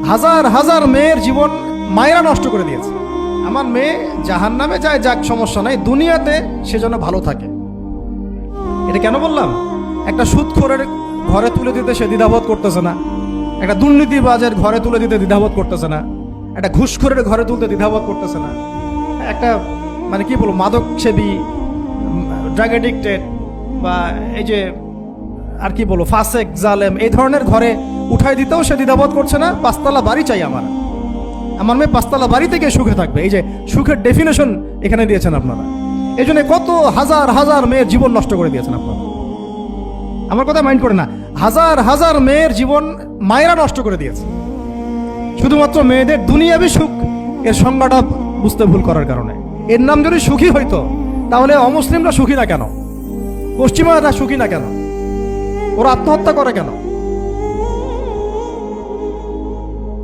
হাজার হাজার মেয়ের জীবন মায়েরা নষ্ট করে দিয়েছে। আমার মেয়ে জাহান্নামে যায়, যাক, সমস্যা নাই, দুনিয়াতে সে যেন ভালো থাকে। এটা কেন বললাম? একটা সুদখোরের ঘরে তুলে দিতে সে দ্বিধাবোধ করতেছে না, একটা দুর্নীতিবাজের ঘরে তুলে দিতে দ্বিধাবোধ করতেছে না, একটা ঘুষখোরের ঘরে তুলতে দ্বিধাবোধ করতেছে না, একটা মানে কি বলবো মাদক সেবী, ড্রাগ এডিক্টেড বা এই যে আর কি বলবো ফাসেক, জালেম, এই ধরনের ঘরে উঠাই দিতেও সে দ্বিধাবোধ করছে না। পাঁচতলা বাড়ি চাই আমার মেয়ে পাঁচতলা বাড়ি থেকে সুখে থাকবে। এই যে সুখের ডেফিনেশন এখানে দিয়েছেন আপনারা। এই জন্য কত হাজার হাজার মেয়ের জীবন নষ্ট করে দিয়েছেন আপনারা। আমার কথা মাইন্ড করে না, হাজার হাজার মেয়ের জীবন মায়েরা নষ্ট করে দিয়েছে শুধুমাত্র মেয়েদের দুনিয়াবি সুখ এর সংজ্ঞাটা বুঝতে ভুল করার কারণে। এর নাম যদি সুখী হইতো তাহলে অমুসলিমরা সুখী না কেন? পশ্চিমারা সুখী না কেন? ওরা আত্মহত্যা করে কেন?